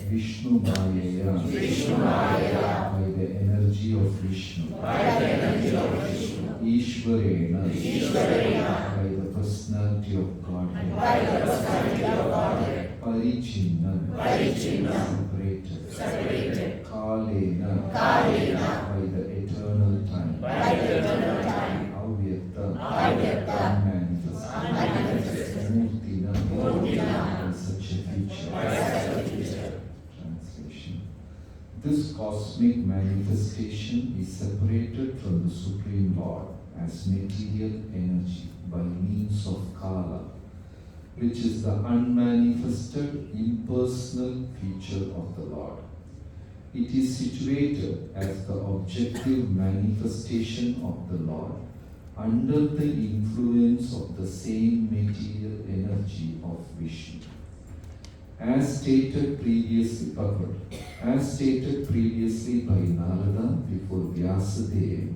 Vishnu Mayaya, by the energy of Vishnu, Ishvarena, by the personality of Godhead, Parichinnan, separated, Kalena, by the eternal time, Avyakta, unmanifest, Murtina, by such a feature. Translation. This cosmic manifestation is separated from the Supreme Lord as material energy by means of Kala, which is the unmanifested, impersonal feature of the Lord. It is situated as the objective manifestation of the Lord under the influence of the same material energy of Vishnu. As stated previously by Narada before Vyasadeva,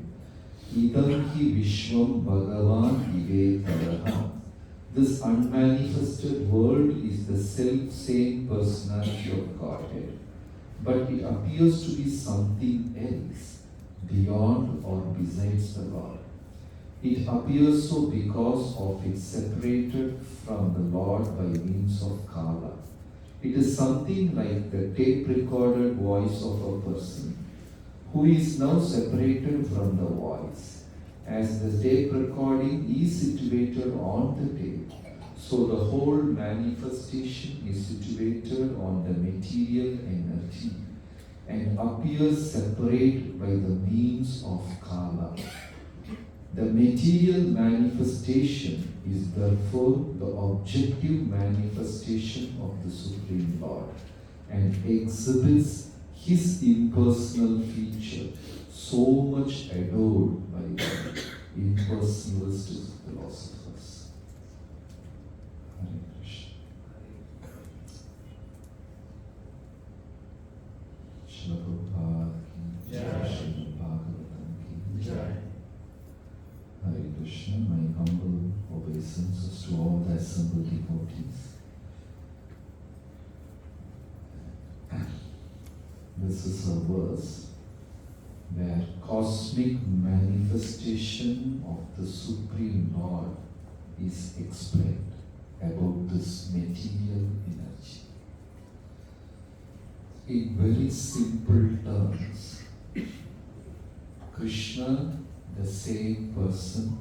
Idam hi Vishwam Bhagavan Ivetaraha. This unmanifested world is the self-same personality of Godhead, but it appears to be something else, beyond or besides the Lord. It appears so because of it separated from the Lord by means of Kala. It is something like the tape-recorded voice of a person who is now separated from the voice. As the tape recording is situated on the tape, so the whole manifestation is situated on the material energy and appears separate by the means of Kala. The material manifestation is therefore the objective manifestation of the Supreme Lord and exhibits His impersonal feature, so much adored by the impersonalist philosophers. Hare Krishna. Shri Prabhupada ki jai, Shri Bhagavatam ki jai. Hare Krishna, my humble obeisances to all the assembled devotees. This is a verse where cosmic manifestation of the Supreme Lord is explained about this material energy. In very simple terms, Krishna, the same person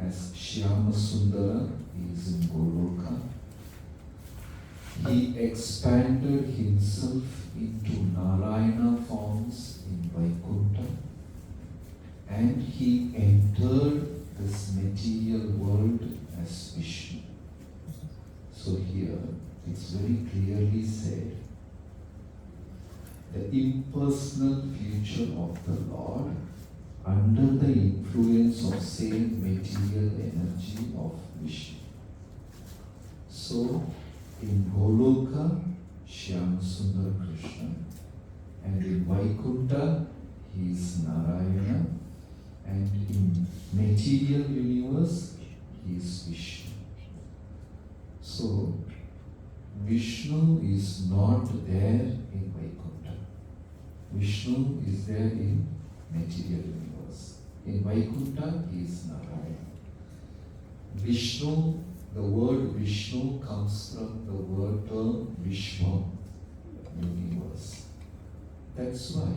as Shyama Sundara, is in Goloka. He expanded himself into Narayana forms in Vaikuntha, and he entered this material world as Vishnu. So here it's very clearly said, the impersonal future of the Lord under the influence of same material energy of Vishnu. So in Goloka, Shyam Sundar Krishna, and in Vaikuntha, he is Narayana, and in material universe, he is Vishnu. So, Vishnu is not there in Vaikuntha. Vishnu is there in material universe. In Vaikuntha, he is Narayana. Vishnu, the word Vishnu comes from the word term Vishwam, universe. That's why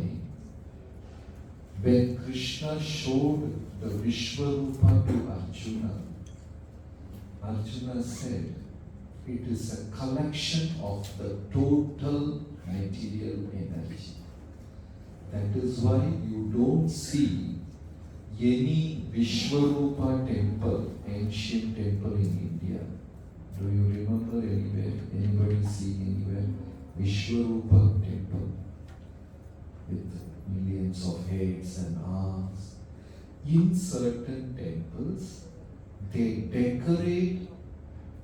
when Krishna showed the Vishwarupa to Arjuna, Arjuna said, it is a collection of the total material energy. That is why you don't see any Vishwarupa temple, ancient temple in India. Do you remember anywhere? Anybody see anywhere? Vishwarupa temple with millions of heads and arms. In certain temples, they decorate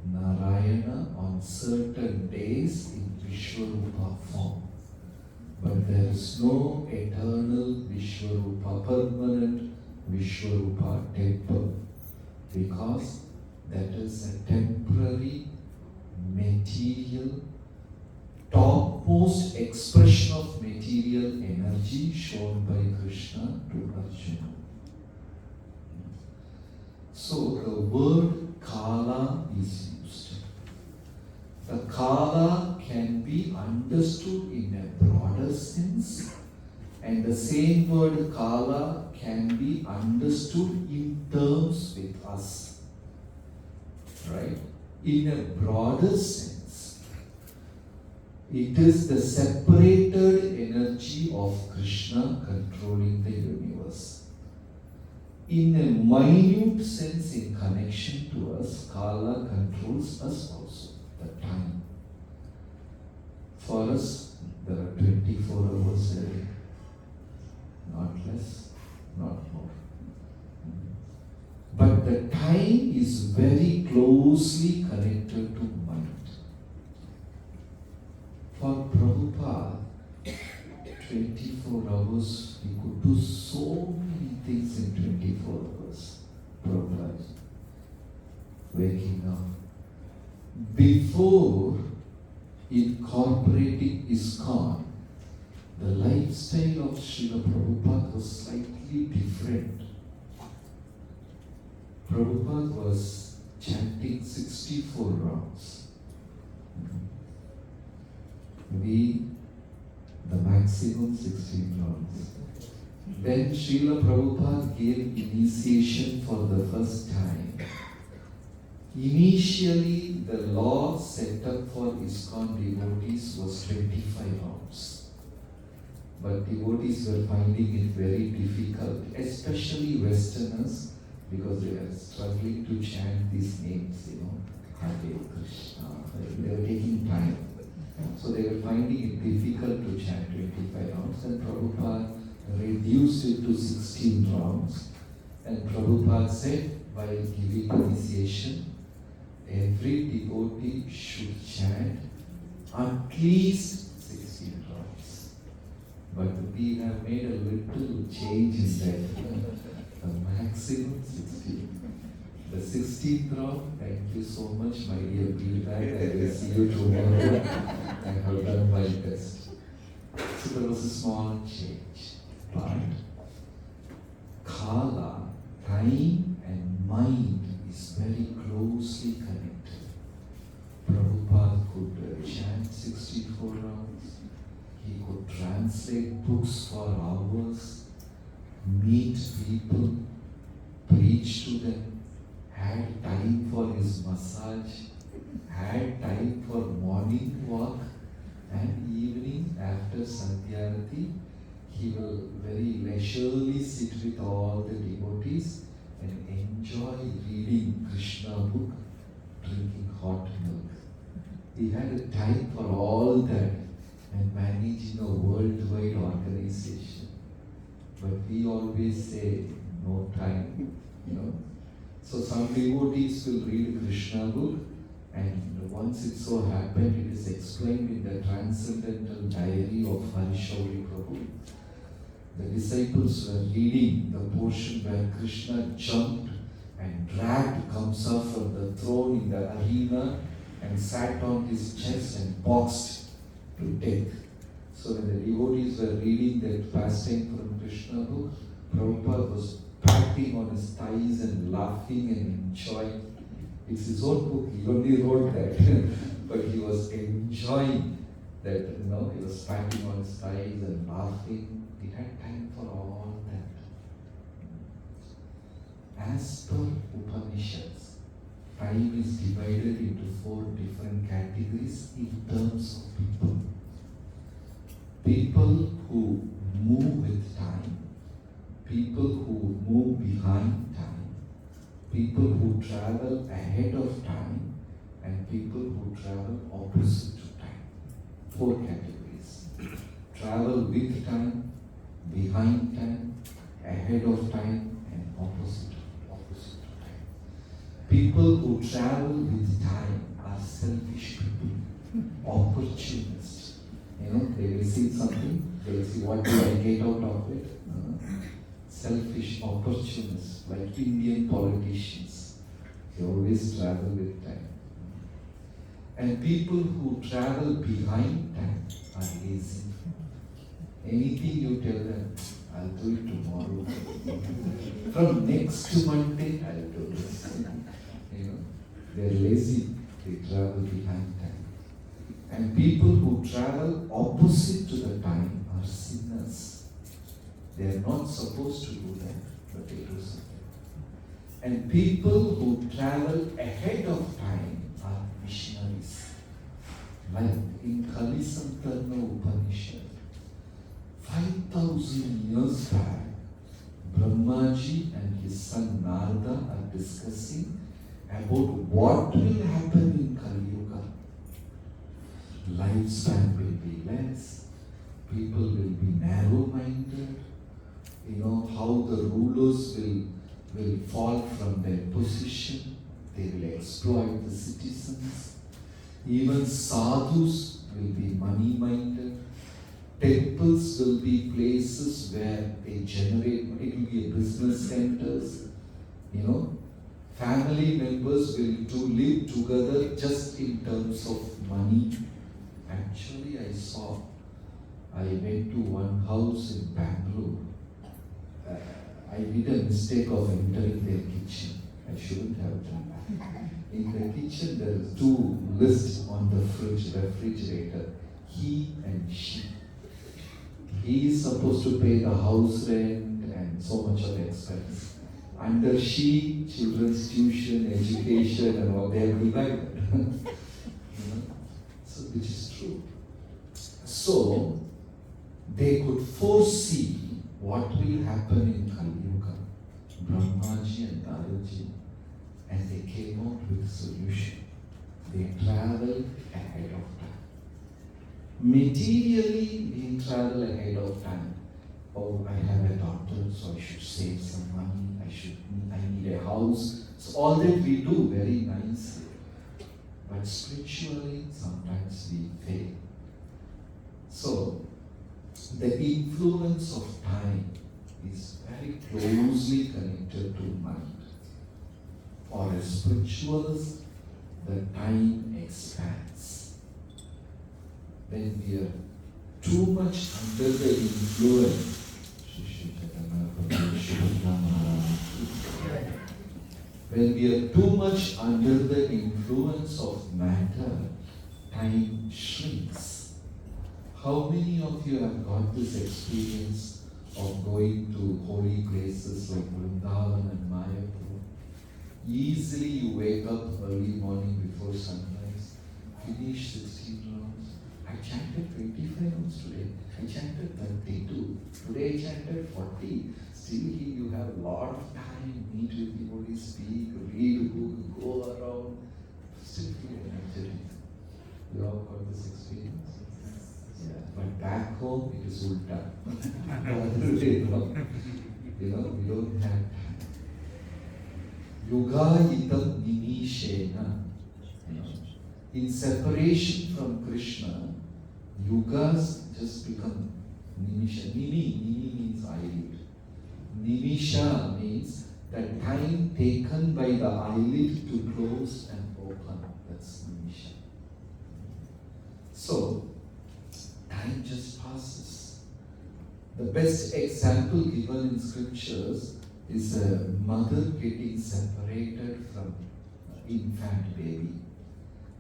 Narayana on certain days in Vishwarupa form. But there is no eternal Vishwarupa, permanent Vishwarupa temple, because that is a temporary, material, topmost utmost expression of material energy shown by Krishna to Arjuna. So the word Kala is used. The Kala can be understood in a broader sense, and the same word Kala can be understood in terms with us. Right? In a broader sense, it is the separated energy of Krishna controlling the universe. In a minute sense, in connection to us, Kala controls us also, the time. For us, there are 24 hours a day, not less, not more. But the time is very closely connected to mind. For Prabhupada, 24 hours, he could do so many things in 24 hours. Prabhupada, waking up. Before incorporating ISKCON, the lifestyle of Srila Prabhupada was slightly different. Prabhupada was chanting 64 rounds. We, the maximum 16 rounds. When Srila Prabhupada gave initiation for the first time, initially the law set up for ISKCON devotees was 25 rounds. But devotees were finding it very difficult, especially Westerners, because they were struggling to chant these names, Hare Krishna. They were taking time. So they were finding it difficult to chant 25 rounds, and Prabhupada reduced it to 16 rounds. And Prabhupada said, while giving initiation, every devotee should chant at least 16 rounds. But we have made a little change in that. The maximum 16. The 16th round, thank you so much, my dear. Be back. I will see you tomorrow. I have done my best. So there was a small change. But Kala, time and mind is very closely connected. Prabhupada could chant 64 rounds. He could translate books for hours, meet people, preach to them, had time for his massage, had time for morning walk, and evening after Sandhyarati, he will very leisurely sit with all the devotees and enjoy reading Krishna book, drinking hot milk. He had a time for all that and managing a worldwide organization. But we always say, no time, So some devotees will read Krishna book, and once it so happened, it is explained in the Transcendental Diary of Harishauri Prabhu. The disciples were reading the portion where Krishna jumped and dragged Kamsa from the throne in the arena and sat on his chest and boxed to death. So when the devotees were reading that pastime from Krishna book, Prabhupada was patting on his thighs and laughing and enjoying. It's his own book, he only wrote that, but he was enjoying that, he was patting on his thighs and laughing. He had time for all that. As per Upanishads, time is divided into 4 different categories in terms of people. People who move with time, people who move behind time, people who travel ahead of time, and people who travel opposite to time. 4 categories. Travel with time, behind time, ahead of time, and opposite to time. People who travel with time are selfish people, opportunists. They will see something, they will see what do I get out of it. Selfish opportunists, like Indian politicians. They always travel with time. And people who travel behind time are lazy. Anything you tell them, I'll do it tomorrow. From next Monday, I'll do this. They're lazy. They travel behind time. And people who travel opposite to the time are sinners. They are not supposed to do that, but they do something. And people who travel ahead of time are missionaries. Like in Kalisantarna Upanishad, 5,000 years back, Brahmaji and his son Narada are discussing about what will happen in Kali Yuga. Lifespan will be less, people will be narrow-minded, how the rulers will fall from their position, they will exploit the citizens, even sadhus will be money-minded, temples will be places where they generate, it will be a business centers, family members will live together just in terms of money. Actually, I went to one house in Bangalore. I did a mistake of entering their kitchen. I shouldn't have done that. In the kitchen, there are two lists on the refrigerator, he and she. He is supposed to pay the house rent and so much of expense. Under she, children's tuition, education, and all, they are divided. So, which is true. So, they could foresee what will happen in Kali Yuga. Brahmaji and Naraji, and they came out with a solution. They traveled ahead of time. Materially, we travel ahead of time. Oh, I have a daughter, so I should save some money. I need a house. So all that we do very nicely. But spiritually, sometimes we fail. So, the influence of time is very closely connected to mind. For a spiritualist, the time expands. When we are too much under the influence, when we are too much under the influence of matter, time shrinks. How many of you have got this experience of going to holy places like Vrindavan and Mayapur? Easily you wake up early morning before sunrise, finish 16 rounds. I chanted 25 rounds today. I chanted 32. Today I chanted 40. Still you have a lot of time, meet with people, speak, read a book, go around. Still feel energetic. You all got this experience? Yeah. But back home it is ulta. We don't have time. Yuga itam nimishena. In separation from Krishna, yugas just become nimisha. Nimi means eyelid. Nimisha means the time taken by the eyelid to close and open. That's nimisha. So, time just passes. The best example given in scriptures is a mother getting separated from infant baby.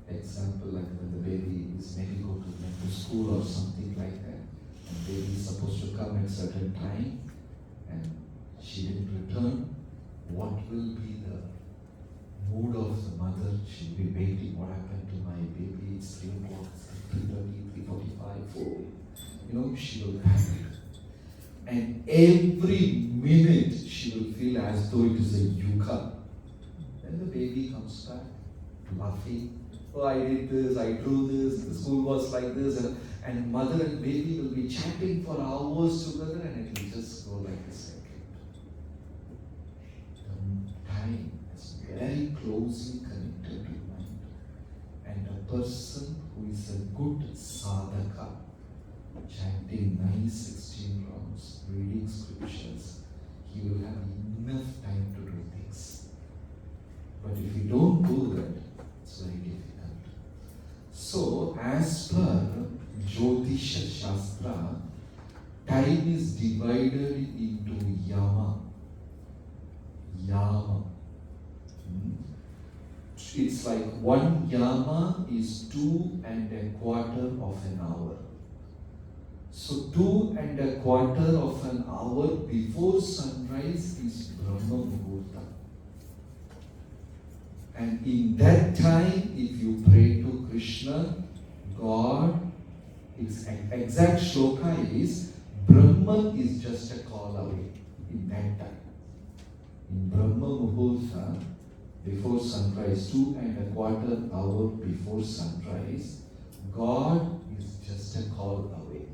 Example like when the baby is maybe go to school or something like that, and baby is supposed to come at certain time, and she didn't return. What will be the mood of the mother? She'll be waiting. What happened to my baby? It's 3 o'clock, 3:30, 3:45, 4. She will panic. And every minute she will feel as though it is a yuga. Then the baby comes back, laughing. Oh, I did this, I drew this, the school was like this. And mother and baby will be chatting for hours together, and it will just go like a second. The time is very closely connected to mind. And a person who is a good sadhaka, chanting 9-16 rounds, reading scriptures, he will have enough time to do things. But if you don't do that, it's very difficult. So, as per Jyotisha Shastra, time is divided into yama. Yama. It's like one yama is 2.25 of an hour. So 2.25 of an hour before sunrise is Brahma Muhurta. And in that time, if you pray to Krishna, God, its exact shloka is, Brahman is just a call away in that time. In Brahma Muhurta, before sunrise, 2.25 hour before sunrise, God is just a call away.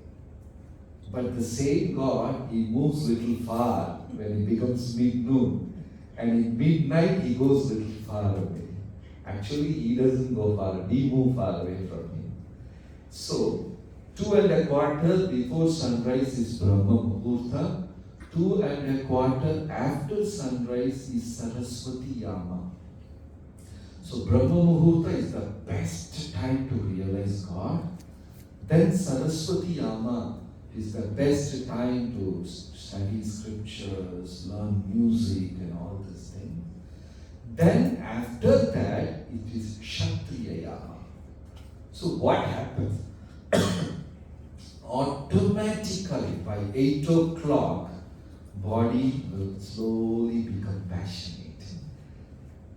But the same God, he moves little far when it becomes mid-noon. And in midnight, he goes little far away. Actually, he doesn't go far, we move far away from him. So, 2.25 before sunrise is Brahma Muhurta. 2.25 after sunrise is Saraswati Yama. So Brahma Muhurta is the best time to realize God. Then Saraswati Yama is the best time to study scriptures, learn music and all these things. Then after that, it is Kshatriya Yama. So what happens? Automatically by 8 o'clock, body will slowly become passionate.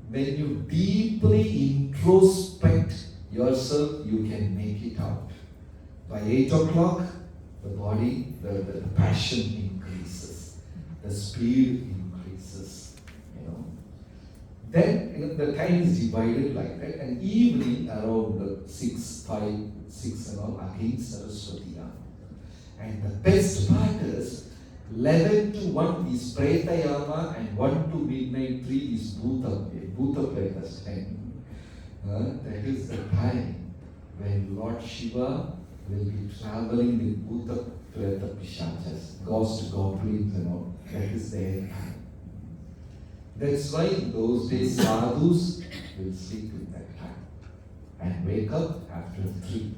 When you deeply introspect yourself, you can make it out. By 8 o'clock, the body, the passion increases, the speed increases, Then the time is divided like that, and evening around 6, 5, 6 and all, again Saraswati Yama. And the best part is 11 to 1 is Preta Yama and 1 to midnight 3 is Bhuta Preta's time. That is the time when Lord Shiva will be traveling with Bhuta Preta Pishachas, ghost goblins and all. That is their time. That's why in those days sadhus will sleep with that time and wake up after 3.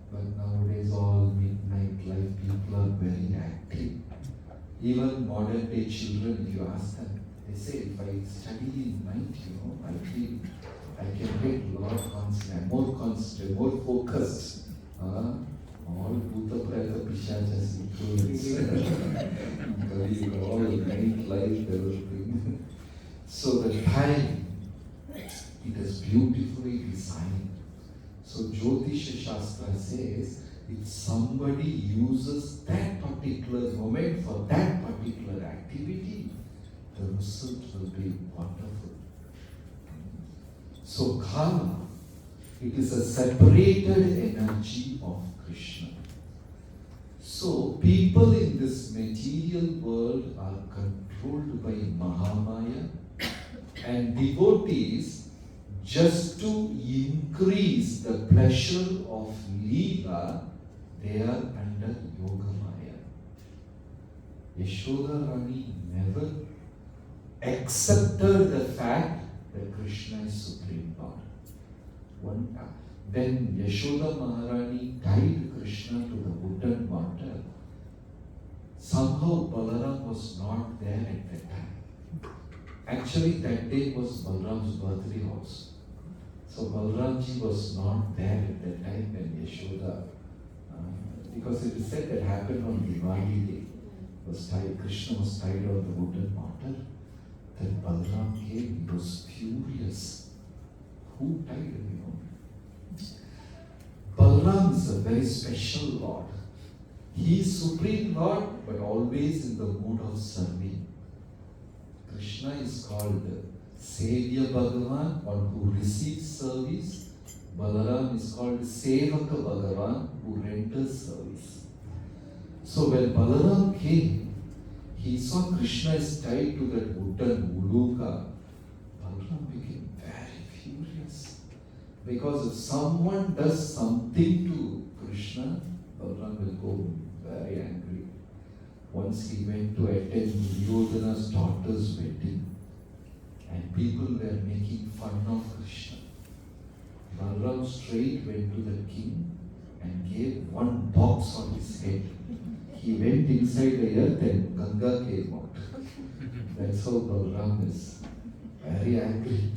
But nowadays all midnight life people are very active. Even modern day children, if you ask them, they say, if I study in night, I feel I can get a lot of concentrate, more focused. All Bhuta Preta Pishachas influence. All night life, everything. So the time, it is beautifully designed. So Jyotisha Shastra says, if somebody uses that particular moment for that particular activity, the result will be wonderful. So Kala, it is a separated energy of Krishna. So people in this material world are controlled by Mahamaya, and devotees, just to increase the pleasure of Leela, they are under Yogamaya. Yashoda Rani never accepted the fact that Krishna is Supreme Lord. When Yashoda Maharani tied Krishna to the wooden water, somehow Balaram was not there at that time. Actually, that day was Balaram's birthday also. So Balaramji was not there at that time when Yashoda, because it is said that happened on Diwali day. Krishna was tied on the wooden water. Then Balaram came, he was furious. Who tied him, Balaram is a very special Lord. He is Supreme Lord, but always in the mood of serving. Krishna is called Sevya Bhagavan, one who receives service. Balaram is called Sevaka Bhagavan, who renders service. So when Balaram came, he saw Krishna is tied to that wooden uluka. Balaram became very furious. Because if someone does something to Krishna, Balaram will go very angry. Once he went to attend Duryodhana's daughter's wedding, and people were making fun of Krishna. Balram straight went to the king and gave one box on his head. He went inside the earth and Ganga came out. That's how Balram is. Very angry.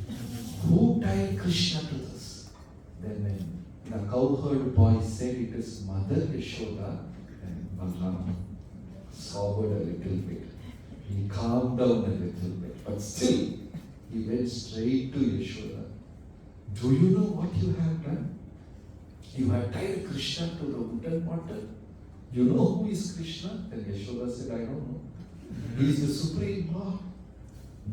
Who tied Krishna to this? Then when the cowherd boy said it is Mother Yashoda, and Balram sobered a little bit. He calmed down a little bit. But still, he went straight to Yashoda. Do you know what you have done? You have tied Krishna to the wooden mortar. You know who is Krishna? Then Yashoda said, I don't know. He is the Supreme Lord,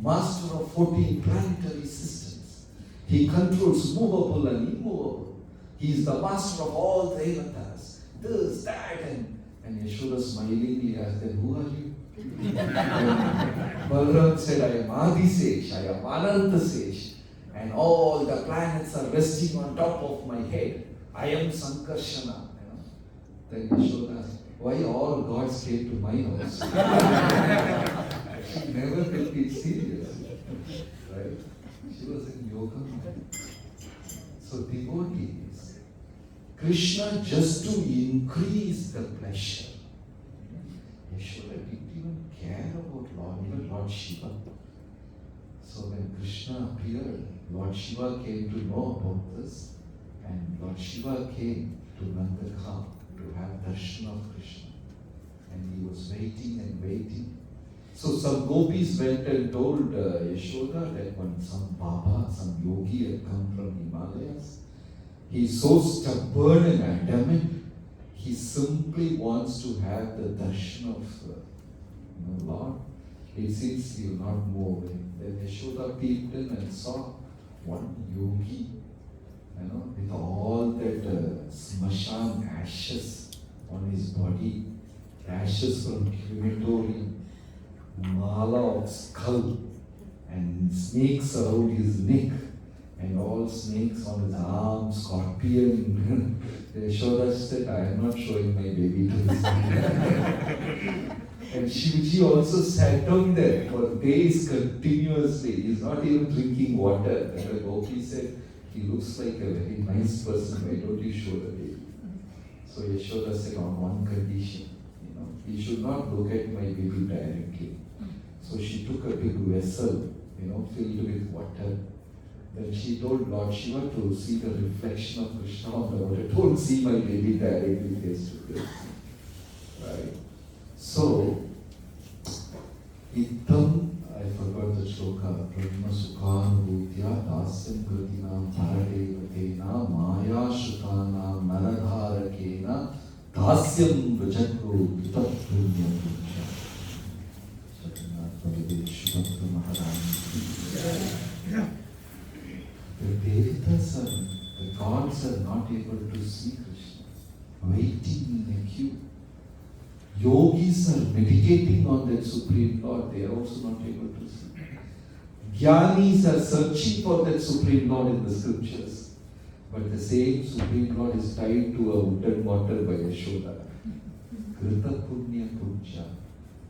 Master of 14 planetary systems. He controls movable and immovable. He is the master of all the avatars. This, that, and Yashoda smilingly asked them, who are you? Balram said, I am Adi-Sesh, I am Ananta-Sesh, and all the planets are resting on top of my head. I am Sankarshana. Then Yashoda asked, why all gods came to my house? She never took it serious. Right? She was in yoga mode. So devotees, Krishna just to increase the pleasure. Yashoda didn't even care about even Lord Shiva. So when Krishna appeared, Lord Shiva came to know about this, and Lord Shiva came to Nandakam to have darshan of Krishna. And he was waiting and waiting. So some gopis went and told Yashoda that when some Baba, some yogi had come from Himalayas, he's so stubborn and adamant, he simply wants to have the darshan of Lord. It seems he will not move away. Then Yashoda peeped in and saw one yogi, with all that smashan ashes on his body, ashes from crematorium, mala of skull, and snakes around his neck, and all snakes on his arm, scorpion. Yashoda said, I am not showing my baby to this man. And Shivji also sat down there for days continuously. He is not even drinking water. And the gopi said, he looks like a very nice person. Why don't you show the baby? So Yashoda said, on one condition, he should not look at my baby directly. So she took a big vessel, filled with water. Then she told Lord Shiva to see the reflection of Krishna on the water. Don't see my baby directly face to face. Right? So, Ittam, I forgot the shloka, Brahma Sukhanubhutya Dasyam Kritinam Paradevatena Maya Shukana Naradharakena Dasyam Vrajatru Vitat Punya Punya. Jagat Baladev Shubhakta Maharani. The Devatas the gods are not able to see Krishna, waiting in a queue. Yogis are meditating on that Supreme Lord, they are also not able to see. Jnanis are searching for that Supreme Lord in the scriptures, but the same Supreme Lord is tied to a wooden mortar by Yashoda. Krita Punya Puja,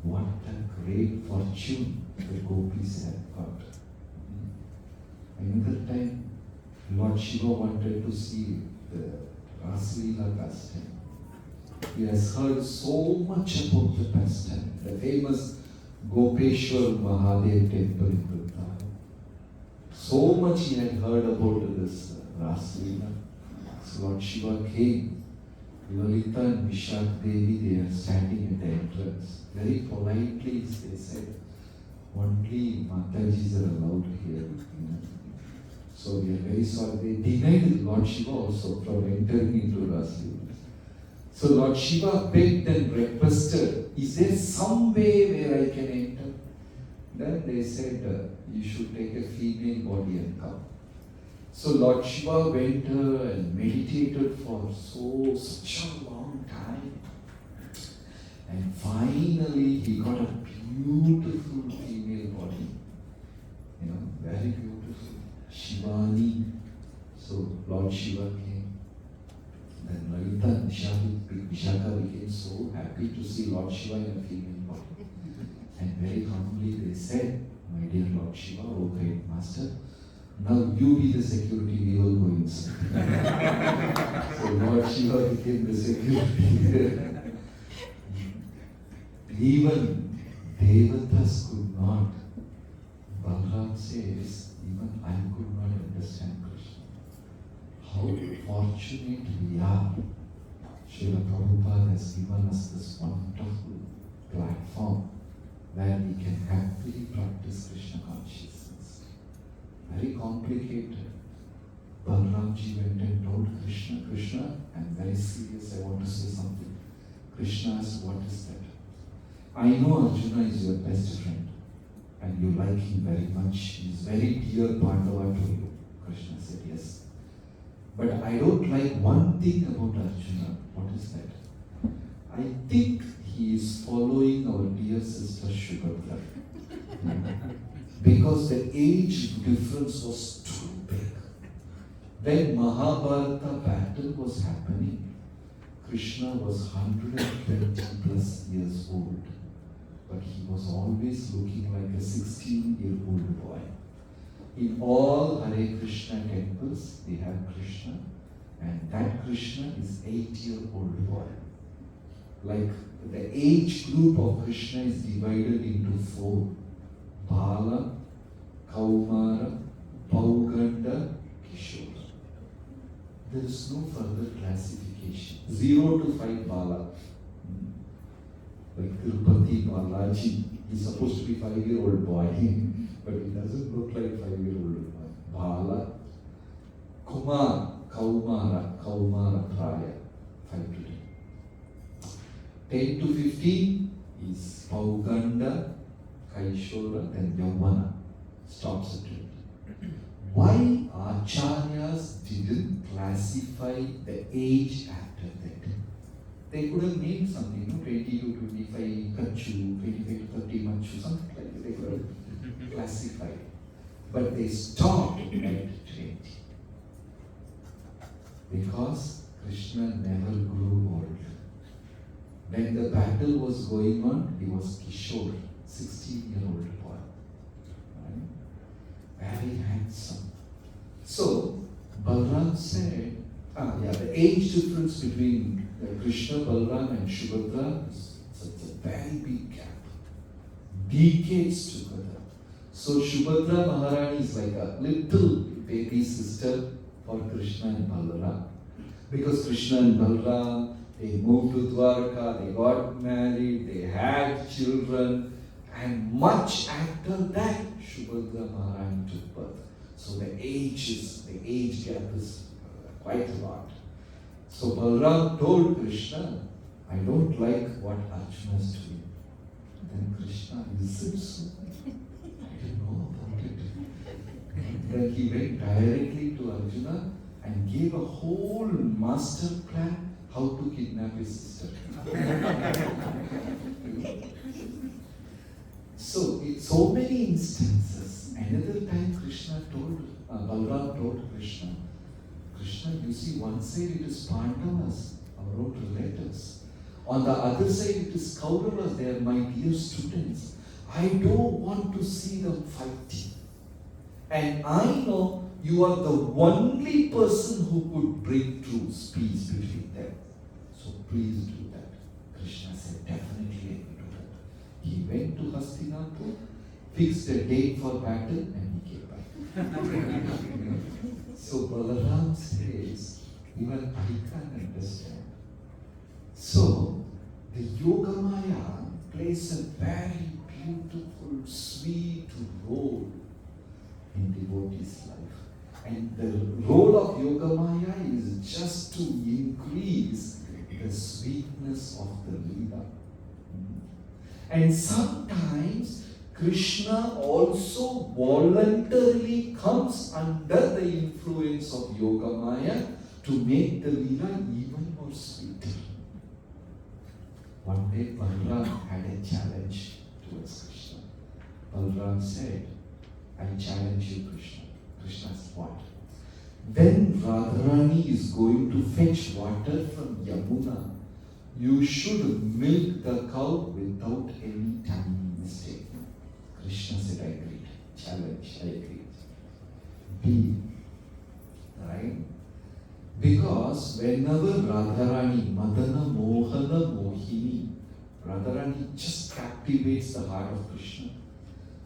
what a great fortune the gopis have got. Another time, Lord Shiva wanted to see the Raslila pastime. He has heard so much about the pastime, the famous Gopeshwar Mahadev temple in Vrindavan. So much he had heard about this Raslila. So Lord Shiva came. Lalita and Vishak Devi, they are standing at the entrance. Very politely they said, only Matajis are allowed here. So we are very sorry. They denied Lord Shiva also from entering into Raslila. So Lord Shiva begged and requested, is there some way where I can enter? Then they said, you should take a female body and come. So Lord Shiva went and meditated for such a long time. And finally he got a beautiful female body. Very beautiful. Shivani. So Lord Shiva came. Then Lalita and Vishaka became so happy to see Lord Shiva in a female body. And very humbly they said, my dear Lord Shiva, O great master, Now you be the security, we will go inside. So Lord Shiva became the security. Even Devatas could not. Balram says, even I could not understand Krishna. How fortunate we are. Srila Prabhupada has given us this wonderful platform where we can happily practice Krishna consciousness. Very complicated. Balramji went and told Krishna, Krishna, I'm very serious, I want to say something. Krishna asked, what is that? I know Arjuna is your best friend and you like him very much. He is very dear Pandava to you. Krishna said, yes. But I don't like one thing about Arjuna. What is that? I think he is following our dear sister Subhadra. Because the age difference was too big. When Mahabharata battle was happening, Krishna was 120 plus years old. But he was always looking like a 16-year-old boy. In all Hare Krishna temples, they have Krishna, and that Krishna is 8-year-old boy. Like the age group of Krishna is divided into 4. Bala, Kaumara, Pauganda, Kishora. There is no further classification. 0 to 5 Bala. Like Tirupati Balaji, he's supposed to be 5-year-old boy, but he doesn't look like 5-year-old boy. Bala, Kumar, Kaumara Praya, 5 to 10. 10 to 15 is Pauganda, Kaishora, then Yavana, stops at 20. Why Acharyas didn't classify the age after that? They could have named something, 20 to 25 Kachu, 25 to 30 Machu, something like that. They could have classified. But they stopped at 20. Because Krishna never grew old. When the battle was going on, he was Kishore, 16-year-old boy. Right? Very handsome. So, Balram said, the age difference between Krishna, Balram and Subhadra is such a very big gap. Decades together. So Subhadra Maharani is like a little baby sister for Krishna and Balaram. Because Krishna and Balaram, they moved to Dwarka, they got married, they had children, and much after that, Subhadra Maharani took birth. So the age gap is quite a lot. So Balaram told Krishna, I don't like what Arjuna is doing. Then Krishna, is it so? I didn't know about it. Then he went directly to Arjuna and gave a whole master plan how to kidnap his sister. So, in so many instances, another time Balaram told Krishna, Krishna, you see, one side it is Pandavas, our own relatives. On the other side it is Kauravas, they are my dear students. I don't want to see them fighting. And I know you are the only person who could bring truce, peace between them. So please do that. Krishna said, definitely I will do that. He went to Hastinapur, fixed a date for battle, and he came back. So Balaram says, even I can understand. So the Yogamaya plays a very beautiful, sweet role in devotee's life. And the role of Yogamaya is just to increase the sweetness of the Leela. And sometimes Krishna also voluntarily comes under the influence of Yogamaya to make the Leela even more sweeter. One day Balaram had a challenge towards Krishna. Balaram said, I challenge you, Krishna. Krishna said, what? When Radharani is going to fetch water from Yamuna, you should milk the cow without any tiny mistake. Krishna said, I agreed. Challenge, I agreed. be. Right? Because whenever Radharani, Madana Mohana Mohini, Radharani just captivates the heart of Krishna.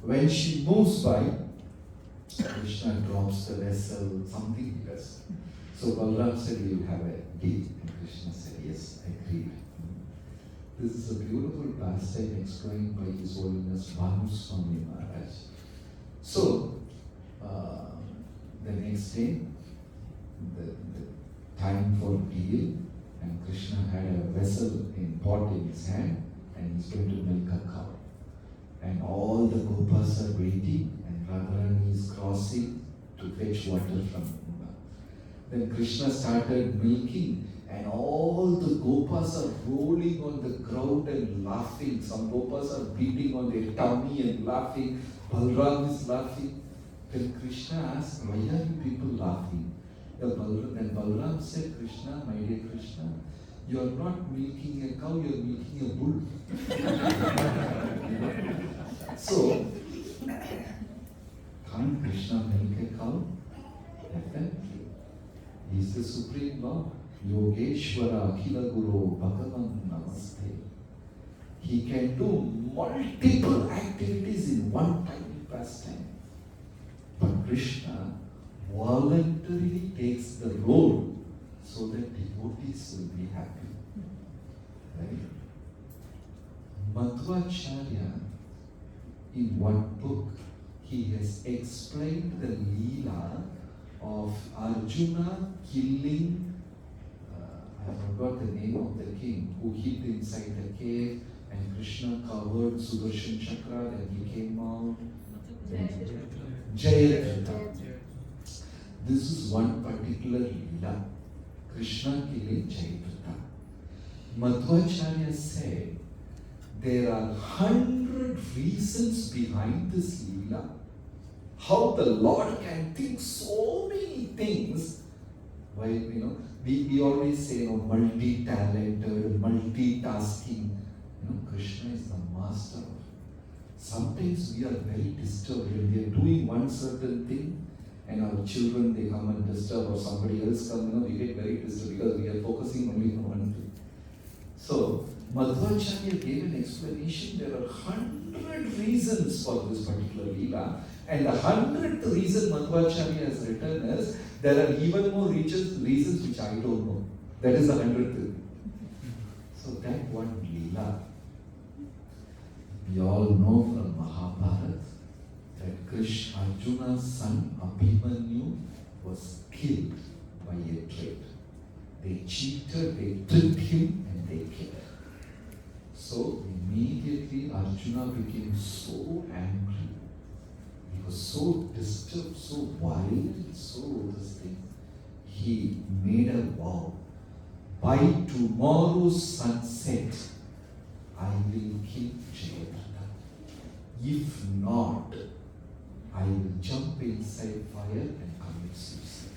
When she moves by, Krishna drops the vessel, something he does. So Balram said, "You have a deal." And Krishna said, "Yes, I agreed." This is a beautiful pastime explained by His Holiness Bhanu Swami Maharaj. So, the next day, the time for deal, and Krishna had a vessel in pot in his hand, and he's going to milk a cow. And all the gopas are waiting, and Radharani is crossing to fetch water from Ganga. Then Krishna started milking, and all the gopas are rolling on the ground and laughing. Some gopas are beating on their tummy and laughing. Balram is laughing. Then Krishna asked, "Why are you people laughing?" Then Balram said, "Krishna, my dear Krishna, you are not milking a cow, you are milking a bull." So, can't Krishna milk a cow? Definitely. He is the Supreme Lord. Yogeshwara Akhila Guru Bhagavan Namaste. He can do multiple activities in one tiny pastime. But Krishna voluntarily takes the role so that devotees will be happy. Right? Madhvacharya, in one book, he has explained the Leela of Arjuna killing, I forgot the name of the king, who hid inside the cave, and Krishna covered Sudarshan Chakra, then he came out. Jagat. This is one particular Leela. Krishna killing Jagat. Madhvacharya said, there are 100 reasons behind this Leela. How the Lord can think so many things. While, we always say, multi-talented, multitasking. Krishna is the master of it. Sometimes we are very disturbed when we are doing one certain thing, and our children, they come and disturb, or somebody else comes, we get very disturbed because we are focusing only on one thing. So, Madhvacharya gave an explanation. There are 100 reasons for this particular Leela, and the 100th reason Madhvacharya has written is, there are even more reasons which I don't know. That is the 100th. So that one Leela, we all know from Mahabharata that Krishna, Arjuna's son Abhimanyu, was killed by a traitor. They cheated, they tricked him, and they killed him. So immediately Arjuna became so angry. He was so disturbed, so violent, so this thing. He made a vow. By tomorrow's sunset, I will kill Jagat. If not, I will jump inside fire and commit suicide.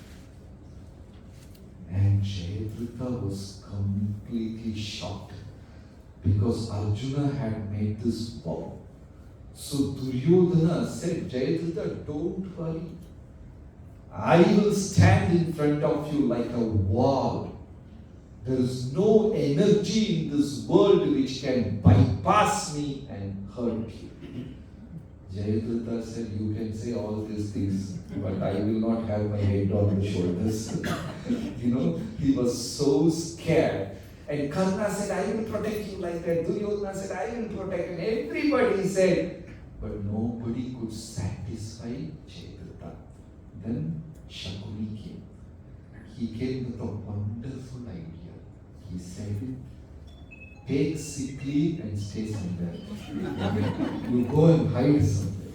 And Jagat was completely shocked because Arjuna had made this vow. So Duryodhana said, Jagat, don't worry. I will stand in front of you like a wall. There is no energy in this world which can bypass me and hurt you. Jayadrata said, you can say all these things, but I will not have my head on your shoulders. He was so scared. And Karna said, I will protect you like that. Duryodhana said, I will protect. And everybody said, but nobody could satisfy Jayadrata. Then Shakuni came. He came with a wonderful idea. He said, take sick leave and stay somewhere. You go and hide somewhere.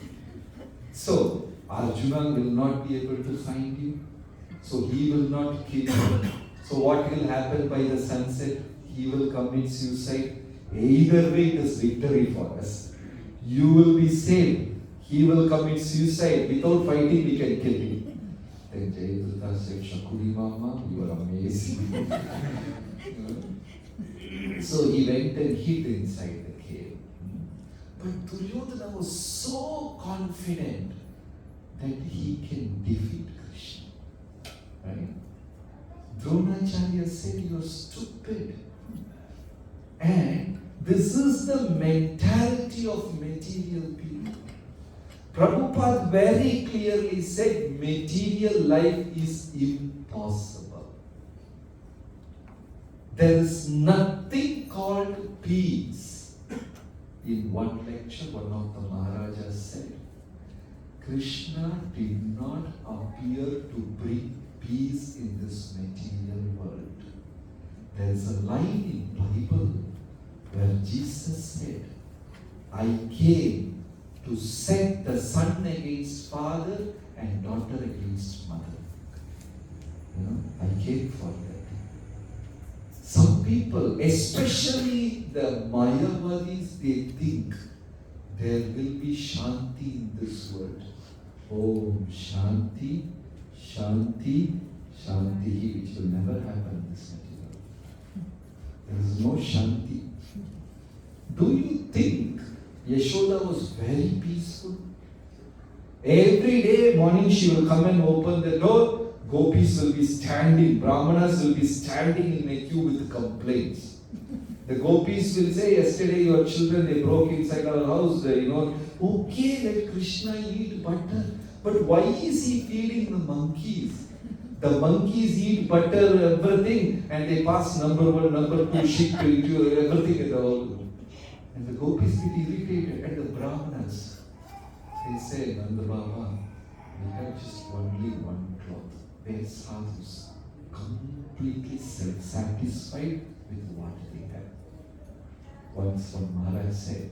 So, Arjuna will not be able to find you. So, he will not kill you. So, what will happen by the sunset? He will commit suicide. Either way, it is victory for us. You will be saved. He will commit suicide. Without fighting, we can kill him. Then Jayadrata said, Shakuni Mama, you are amazing. So he went and hid inside the cave. But Duryodhana was so confident that he can defeat Krishna. Right? Dronacharya said, "You're stupid." And this is the mentality of material people. Prabhupada very clearly said material life is impossible. There is nothing called peace. In one lecture, one of the Maharajas said, Krishna did not appear to bring peace in this material world. There is a line in Bible where Jesus said, "I came to set the son against father and daughter against mother." I came for that. Some people, especially the Mayavadis, they think there will be Shanti in this world. Om Shanti, Shanti, Shanti, which will never happen in this material. There is no Shanti. Do you think Yashoda was very peaceful? Every day morning she will come and open the door. Gopis will be standing, Brahmanas will be standing in a queue with complaints. The Gopis will say, "Yesterday your children, they broke inside our house, okay, let Krishna eat butter. But why is he feeding the monkeys? The monkeys eat butter, everything, and they pass number 1, number 2, shit to everything in the world." And the Gopis get irritated, and the Brahmanas, they say, "Nanda Baba, we have just only one cloth." They are sadhus, completely self-satisfied with what they have. Once one Maharaj said,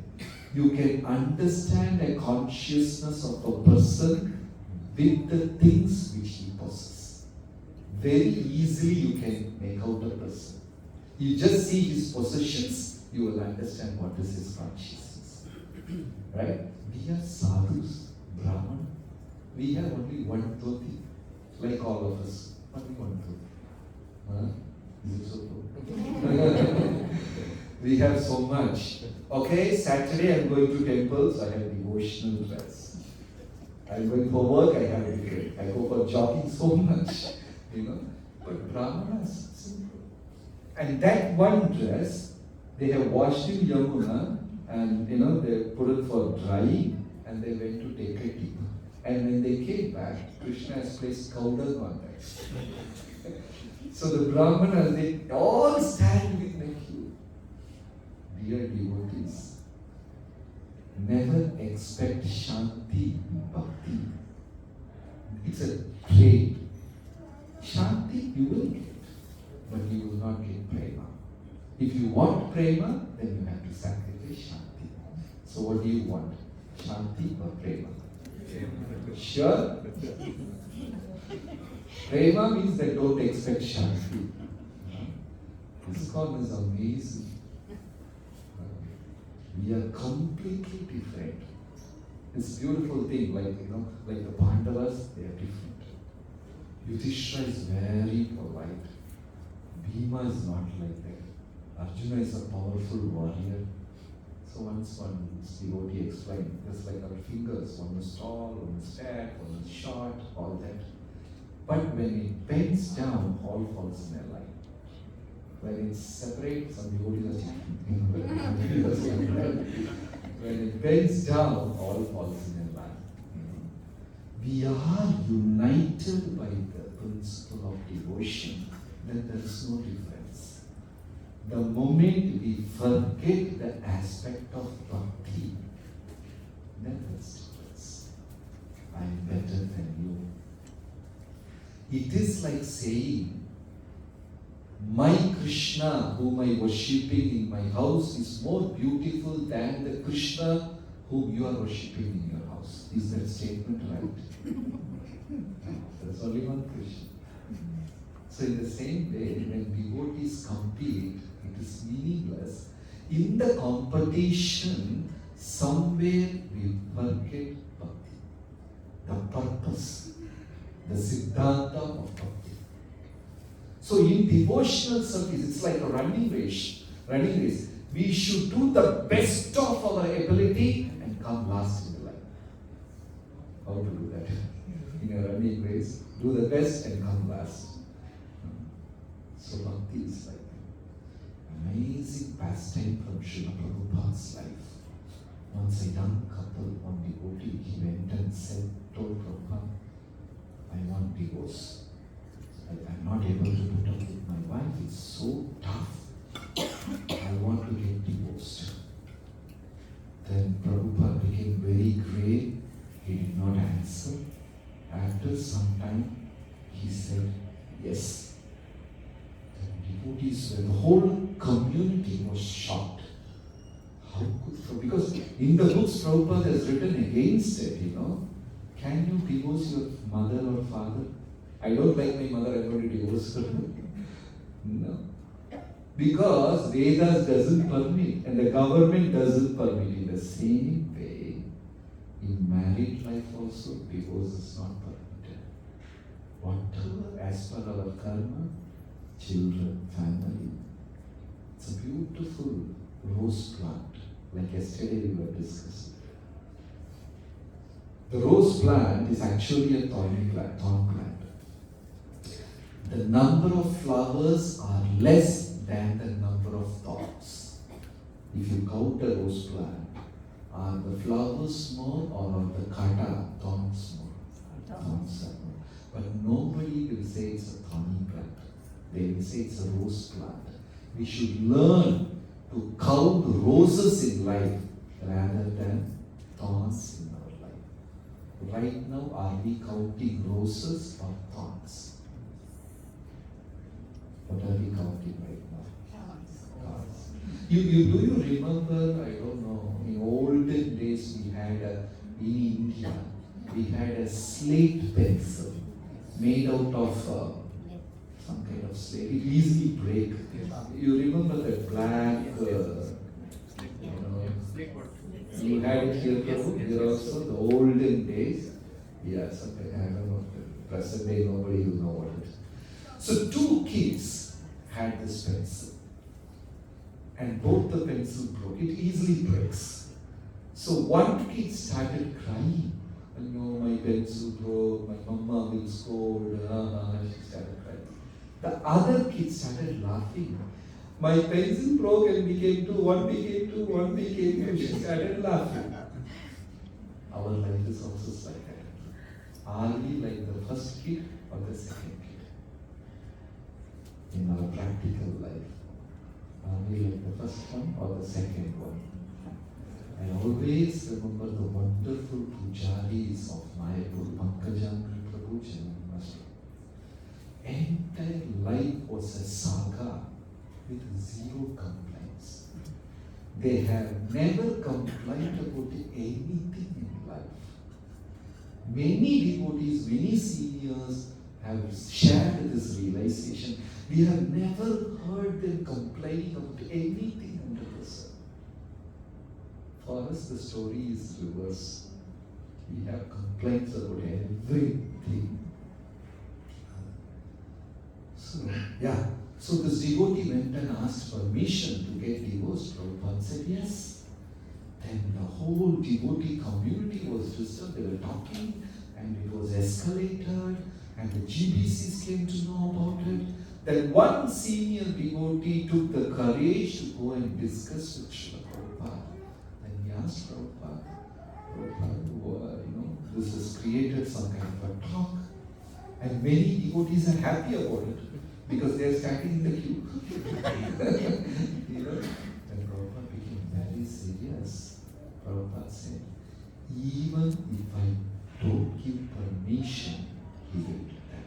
you can understand a consciousness of a person with the things which he possesses. Very easily you can make out a person. You just see his possessions, you will understand what is his consciousness. Right? We are sadhus, Brahman. We have only one dhoti, like all of us. Only one dhoti. Is it so true? We have so much. Okay, Saturday I'm going to temples, I have devotional dress. I'm going for work, I have different. I go for jogging so much. But Brahmanas, simple. And that one dress, they have washed in Yamuna, and they put it for drying, and they went to take a dip. And when they came back, Krishna has placed powder on that. So the Brahmanas, they all stand with the queue. Dear devotees, never expect Shanti Bhakti. It's a trade. Shanti you will get, but you will not get prema. If you want prema, then you have to sacrifice Shanti. So what do you want? Shanti or prema? Sure? Prema means that don't expect Shanti. This God is amazing. We are completely different. This beautiful thing, like the Pandavas, they are different. Yudhishthira is very polite. Bhima is not like that. Arjuna is a powerful warrior. So once one devotee explained, just like our fingers, one is tall, one is fat, one is short, all that. But when it bends down, all falls in a line. When it's separate, some devotees are when it bends down, all falls in a line. We are united by the principle of devotion, then there is no difference. The moment we forget the aspect of bhakti, then there is difference. I am better than you. It is like saying, my Krishna whom I worshipping in my house is more beautiful than the Krishna whom you are worshipping in your house. Is that statement right? There's only one Krishna. So in the same way, when devotees compete, it is meaningless. In the competition, somewhere we forget bhakti. The purpose, the siddhanta of bhakti. So in devotional service, it's like a running race. We should do the best of our ability and come last in the line. how to do that. In a running race, do the best and come last. So bhakti is like amazing pastime from Srila Prabhupada's life. Once a young couple, one devotee, he went and told Prabhupada, I want divorce. I'm not able to put up with my wife, it's so tough. I want to get divorced. Then Prabhupada became very grave, he did not answer. After some time, he said, yes. The devotees, the whole community was shocked. How could, because in the books Prabhupada has written against it, Can you divorce your mother or father? I don't like my mother, I'm going to divorce her. No. Because Vedas doesn't permit and the government doesn't permit. In the same way, in married life also, divorce is not permitted. Whatever, as per our karma, children, family. It's a beautiful rose plant, like yesterday we were discussing. The rose plant is actually a thorn plant. The number of flowers are less than the number of thorns. If you count a rose plant, are the flowers more or are the thorns more? Thorns are more. But nobody will say it's a thorny plant. They will say it's a rose plant. We should learn to count roses in life rather than thorns in our life. Right now, are we counting roses or thorns? What are we counting right now? Thorns. Do you remember, I don't know, in olden days we had in India, we had a slate pencil made out of some kind of slate. It easily break. You remember that black, you had it here, Prabhu? Here also, the olden days. Yeah, something, I don't know. Present day, nobody will know what it is. So two kids had this pencil. And both the pencil broke. It easily breaks. So one kid started crying. My pencil broke, my mama will scold. She started crying. The other kid started laughing. My pencil broke and became two, one became two, one became two. She started laughing. Our life is also like that. Are we like the first kid or the second kid? In our practical life, are we like the first one or the second one? I always remember the wonderful pujaris of my Guru Pankajamri Prabhu Janamastu. Entire life was a saga with zero complaints. They have never complained about anything in life. Many devotees, many seniors have shared this realization. We have never heard them complaining about anything under the sun. For us, the story is reverse. We have complaints about everything. So this devotee went and asked permission to get divorced. Prabhupada said yes. Then the whole devotee community was disturbed. They were talking and it was escalated and the GBCs came to know about it. Then one senior devotee took the courage to go and discuss with Srila Prabhupada. Then he asked Prabhupada, this has created some kind of a talk. And many devotees are happy about it because they are standing in the queue. Then Prabhupada became very serious. Prabhupada said, even if I don't give permission, he will do that.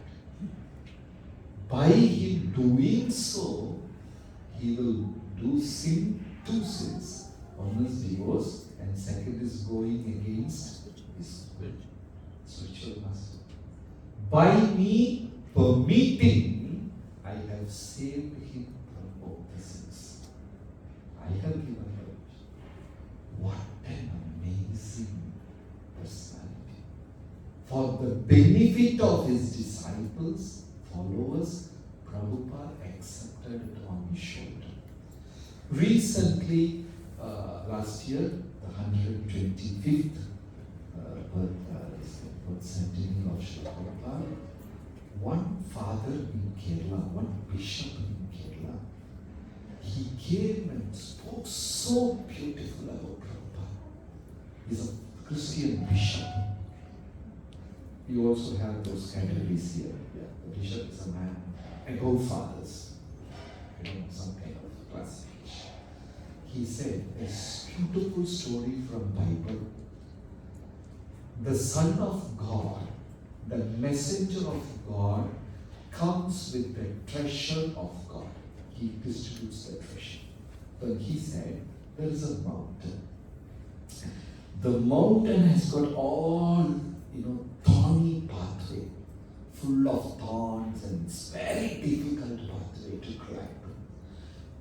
By him doing so, he will do two sins. One is divorce, and second is going against his spiritual master. By me permitting, I have saved him from both the sins. I have given permission. What an amazing personality. For the benefit of his disciples, followers, Prabhupada accepted it on his shoulder. Recently, last year, the 125th birth centennial of Srila Prabhupada, one father in Kerala, one bishop in Kerala, he came and spoke so beautiful about Prabhupada. He's a Christian bishop. You also have those categories here. Yeah, the bishop is a man above fathers, some kind of classification. He said a beautiful story from Bible. The Son of God, the messenger of God, comes with the treasure of God. He distributes the treasure. Then he said, there is a mountain. The mountain has got all, thorny pathway, full of thorns, and it's very difficult pathway to climb.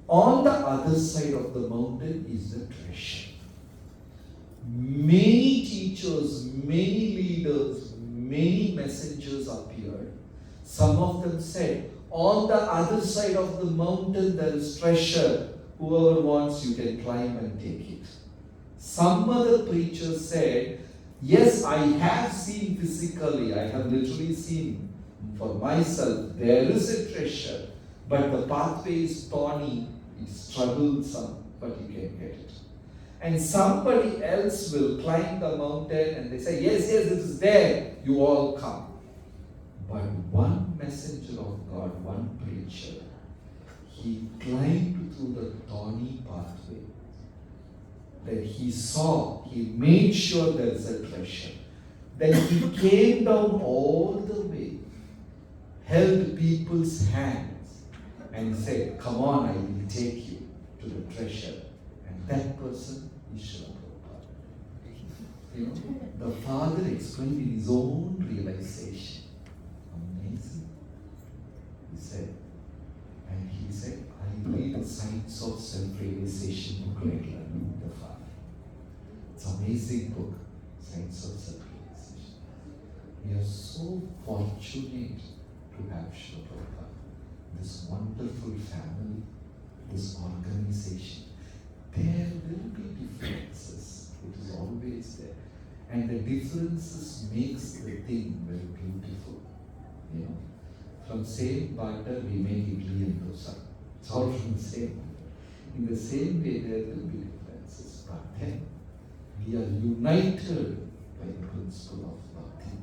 On the other side of the mountain is the treasure. Many teachers, many leaders, many messengers appeared. Some of them said, on the other side of the mountain there is treasure. Whoever wants, you can climb and take it. Some other preachers said, yes, I have seen physically, I have literally seen for myself, there is a treasure, but the pathway is thorny, it's troublesome, but you can get it. And somebody else will climb the mountain and they say, yes, it is there, you all come. But one messenger of God, one preacher, he climbed through the thorny pathway. That he saw, he made sure there is a treasure. Then he came down all the way, held people's hands, and said, come on, I will take you to the treasure. And that person is Srila Prabhupada. The father explained in his own realization. Amazing. He said, I read the Science of Self-Realization book regularly, the father. It's an amazing book, Science of Self-Realization. We are so fortunate to have Srila Prabhupada, this wonderful family, this organization. There will be differences. It is always there. And the differences makes the thing very beautiful. From same batter we make idli and dosa. It's all from the same. In the same way there will be differences. But then we are united by the principle of bhakti.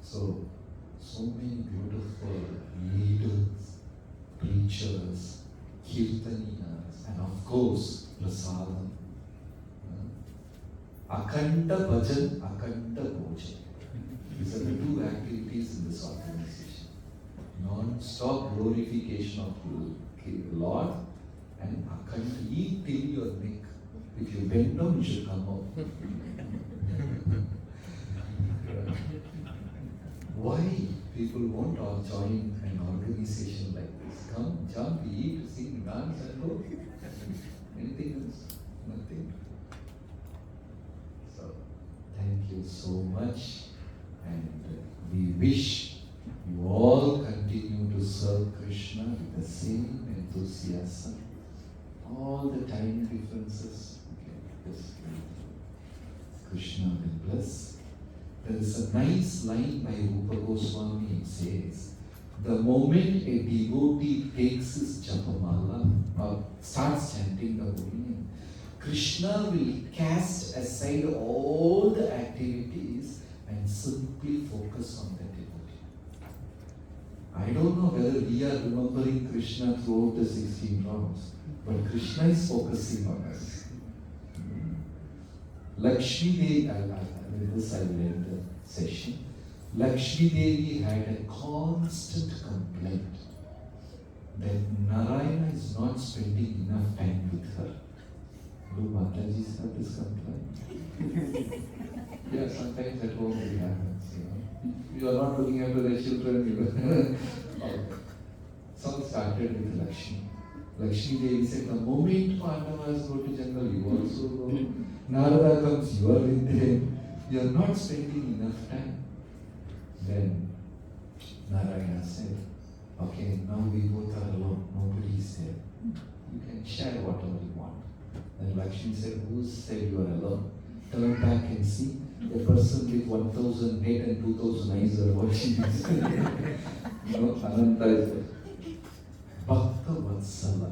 So many beautiful leaders, preachers, kirtaniyas, and of course, prasadam. Akhanda bhajan, akhanda bhojan. These are the two activities in this organization. Non-stop glorification of the Lord and akhanda, eat till your neck. If you bend down, you should come out. Why people won't all join an organization like this? Come, jump, eat, sing, dance, and go. Anything else? Nothing. So, thank you so much, and we wish you all continue to serve Krishna with the same enthusiasm. All the tiny differences, just Krishna will bless. There is a nice line by Rupa Goswami. It says, the moment a devotee takes his japamala or starts chanting the holy name, Krishna will cast aside all the activities and simply focus on the devotee. I don't know whether we are remembering Krishna throughout the 16 rounds, but Krishna is focusing on us. Lakshmi Devi, with this I will end the session. Lakshmi Devi had a constant complaint that Narayana is not spending enough time with her. Do Matajis have this complaint? Yeah, sometimes at home it happens, You are not looking after the children. Some started with Lakshmi. Lakshmi Devi said, the moment Pandavas go to jungle, you also go. Narada comes, you are with them. You are not spending enough time. Then Narayana said, okay, now we both are alone. Nobody is there. You can share whatever you want. Then Lakshmi said, who said you are alone? turn back and see a person with 1,000 head and 2,000 eyes are watching this. Ananta is Bhakta Vatsala.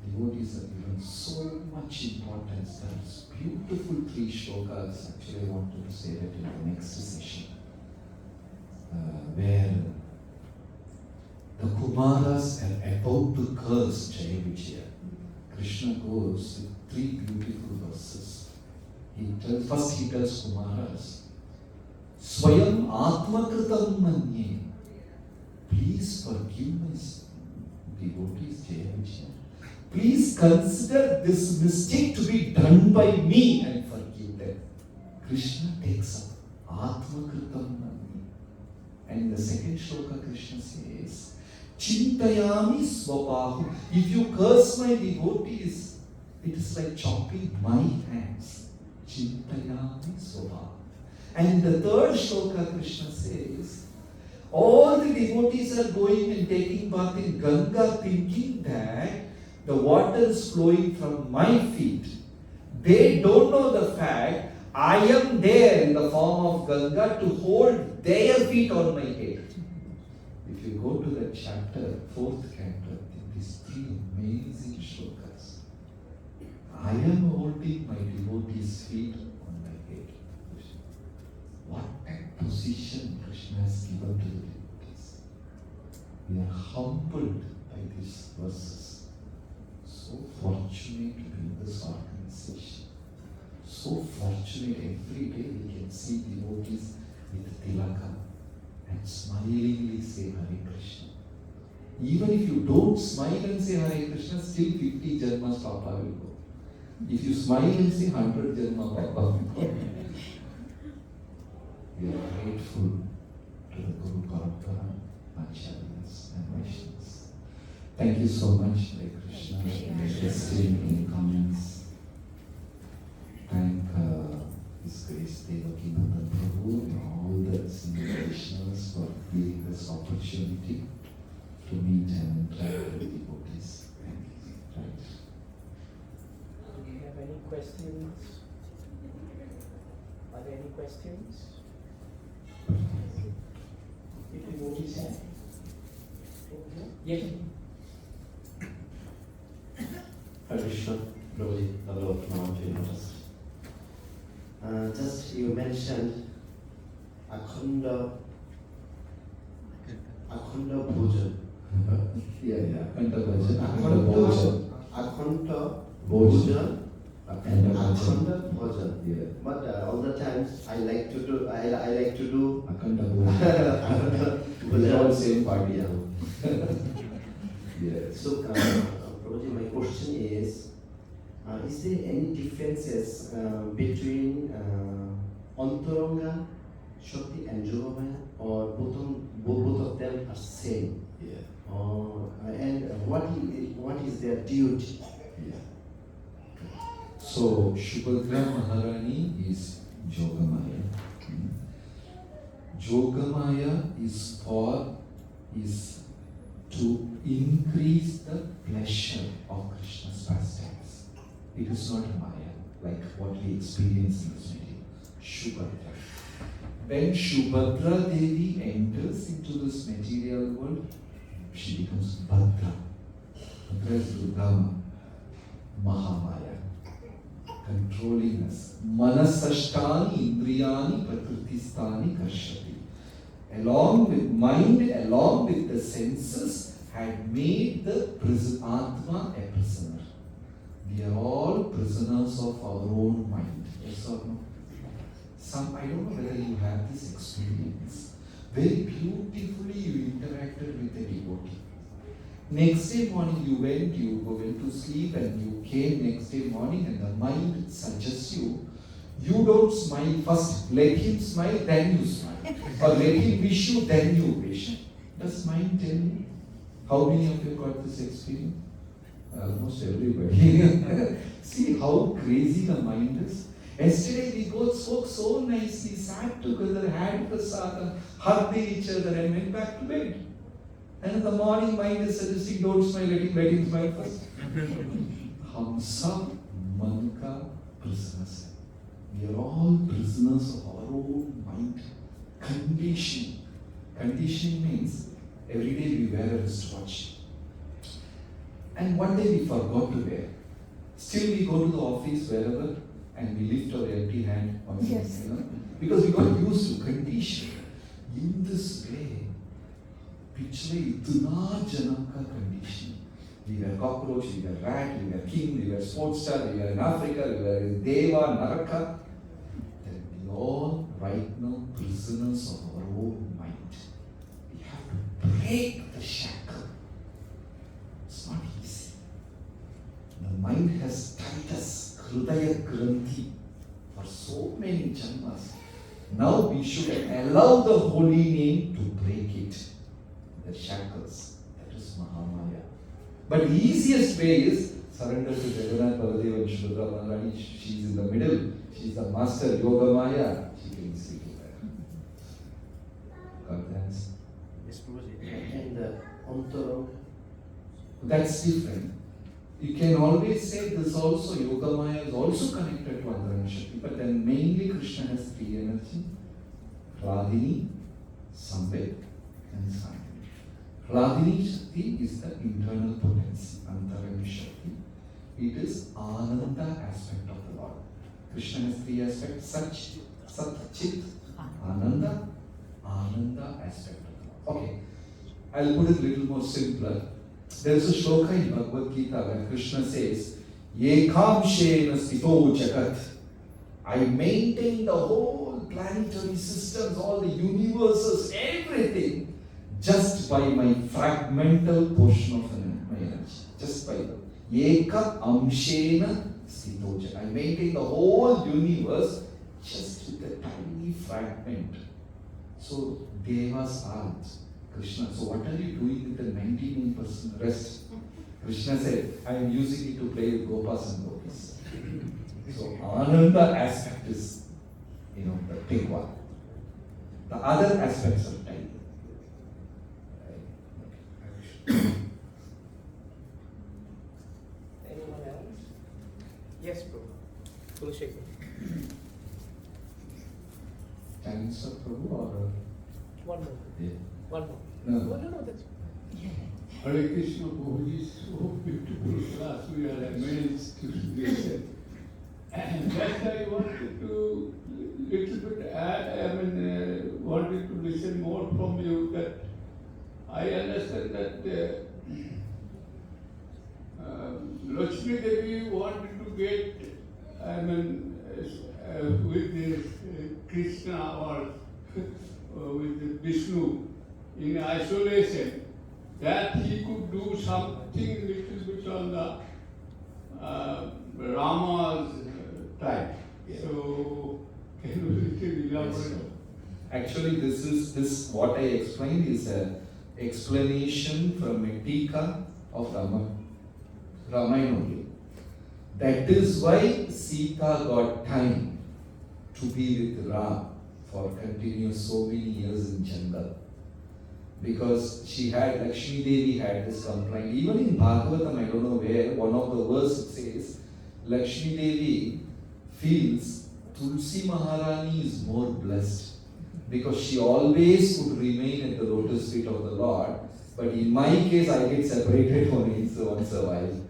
Devotees are given so much importance. That's beautiful 3 shlokas. Actually, I wanted to say that in the next session. Where the Kumaras are about to curse Jaya Vijaya. Krishna goes with 3 beautiful verses. First he tells Kumaras, Swayam Atmakritam Manye. Please forgive my devotees, Jaya Vijaya. Please consider this mistake to be done by me and forgive them. Krishna takes up Atmakritam Manye. And in the second shloka, Krishna says, Chintayami swapahu. If you curse my devotees, it is like chopping my hands. Chintayami swapahu. And in the third shloka, Krishna says, all the devotees are going and taking bath in Ganga thinking that the water is flowing from my feet. They don't know the fact I am there in the form of Ganga to hold their feet on my head. If you go to that chapter, 4th canto, I think these 3 amazing shlokas. I am holding my devotees' feet on my head. What a position Krishna has given to the devotees. We are humbled by these verses. So fortunate to be in this organization. So fortunate every day we can see devotees with tilaka and smilingly say Hare Krishna. Even if you don't smile and say Hare Krishna, still 50 janmas Papa will go. If you smile and say 100 janma Papa will go. We are grateful to the Guru Parampara, Acharyas and Vaishnavas. Thank you so much, Hare Krishna. Interesting comments. Thank His Grace Devakinanda Prabhu and all the senior Vaishnavas for giving this opportunity to meet and interact with devotees. Thank you. Right. Do you have any questions? Are there any questions? If devotees have. Yes. Hare Krishna, Prabhuji, Namaste, Namaste. Just you mentioned Akhanda Bhojan. Akhanda Bhojan. Akhanda Bhojan. And Akhanda Bhojan. Yeah. But all the times I like to do Akhanda Bhojan. They are all same party. Yeah. So, Prabhuji, my question is there any differences between Antaranga, Shakti and Yogamaya, or both of them are same? Yeah. And what is their duty? Yeah. So Subhadra Maharani is Yogamaya. Yogamaya is to increase the pleasure of Krishna's pastimes. It is not Maya, like what we experience in this video. Subhadra. When Subhadra Devi enters into this material world, she becomes Bhadra. Bhadra is Durga, Mahamaya, controlling us. Manasashtani Indriyani Prakrtistani Karshati. Along with mind, along with the senses, had made the Atma a prisoner. We are all prisoners of our own mind. Yes or no? I don't know whether you have this experience. Very beautifully you interacted with a devotee. Next day morning you went to sleep and you came next day morning and the mind suggests you don't smile first. Let him smile, then you smile. Or let him wish you, then you wish. Does mind tell you? How many of you got this experience? Almost everybody. See how crazy the mind is. Yesterday we both spoke so nicely, sat together, had prasadam, hugged each other and went back to bed. And in the morning mind is suggesting don't smile, let him smile first. Hum sab man ka prisoners. We are all prisoners of our own mind. Conditioning. Conditioning means every day we wear a wristwatch. And one day we forgot to wear. Still we go to the office wherever and we lift our empty hand on Yes. because we got used to condition. In this way, पिछले इतना जन्म का condition. We were cockroach, we were rat, we were king, we were sports star, we were in Africa, we were in Deva, Naraka. Then we all right now prisoners of our own mind. We have to break the shackle. It's not easy. The mind has tied us, Hridaya Granthi, for so many janmas. Now we should allow the holy name to break it. The shackles. That is Mahamaya. But the easiest way is surrender to Jagat, Baladeva, and Shudra Manrani. She is in the middle. She is the master Yoga Maya. She can easily do that. God thanks. Yes, Prabhuji. And Antaranga. That's different. You can always say this also, Yoga Maya is also connected to Antaranga Shakti, but then mainly Krishna has three energy: Radhini, Sambit, and Sandhi. Radhini Shakti is the internal potency, Antaranga Shakti. It is Ananda aspect of the Lord. Krishna has three aspects: Sach, Sat, Chit, Ananda, Ananda aspect of the Lord. Okay, I'll put it a little more simpler. There is a shloka in Bhagavad Gita where Krishna says, Yekamshena sthito Jagat. I maintain the whole planetary systems, all the universes, everything, just by my fragmental portion of my energy. Just by the Eka Amshena sthito Jagat. I maintain the whole universe just with a tiny fragment. So Devas aren't Krishna. So what are you doing with the 99% rest? Krishna said, I am using it to play with Gopas and Gopis. So Ananda aspect is, the big one. The other aspects are tiny. Anyone else? Yes, Prabhu. Kulshekar. Answer Prabhu or? One more. Yeah. One more. No. No, that's Hare Krishna Prabhuji, so beautiful class we are amazed to listen. And just I wanted to little bit add, wanted to listen more from you that I understand that Lakshmi Devi wanted to get, with this Krishna or with Vishnu in isolation, that he could do something little bit on the Rama's type. Yeah. So, can you little elaborate? Actually, this what I explained is an explanation from a Tika of Ramayana only. That is why Sita got time to be with Ram for continuous so many years in jungle. Because Lakshmi Devi had this complaint. Even in Bhagavatam, I don't know where, one of the verses says, Lakshmi Devi feels Tulsi Maharani is more blessed. Because she always could remain at the lotus feet of the Lord. But in my case, I get separated once a while.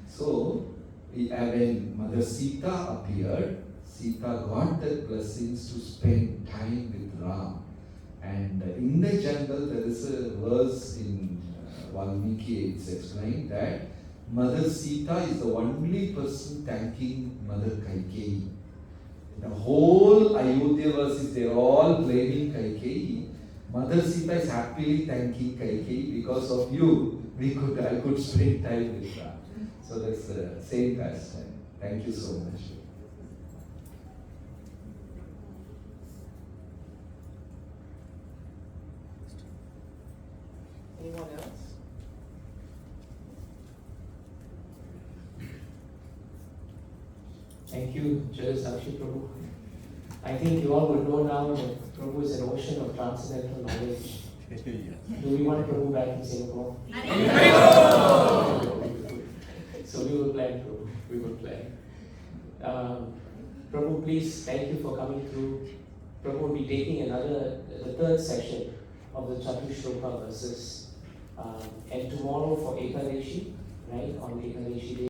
So, when Mother Sita appeared, Sita got the blessings to spend time with Ram. And in the jungle, there is a verse in Valmiki, it's explained that Mother Sita is the only person thanking Mother Kaikeyi. The whole Ayodhya verses, they're all blaming Kaikeyi. Mother Sita is happily thanking Kaikeyi, because of you, I could spend time with Ram. So that's the same pastime. Thank you so much. anyone else? Thank you, Jai Sakshi Prabhu. I think you all would know now that Prabhu is an ocean of transcendental knowledge. Do we want Prabhu back in Singapore? So we will plan, Prabhu. We will plan. Prabhu, please, thank you for coming through. Prabhu will be taking the third section of the Chatushloka verses. And tomorrow for Ekadashi, right, on Ekadashi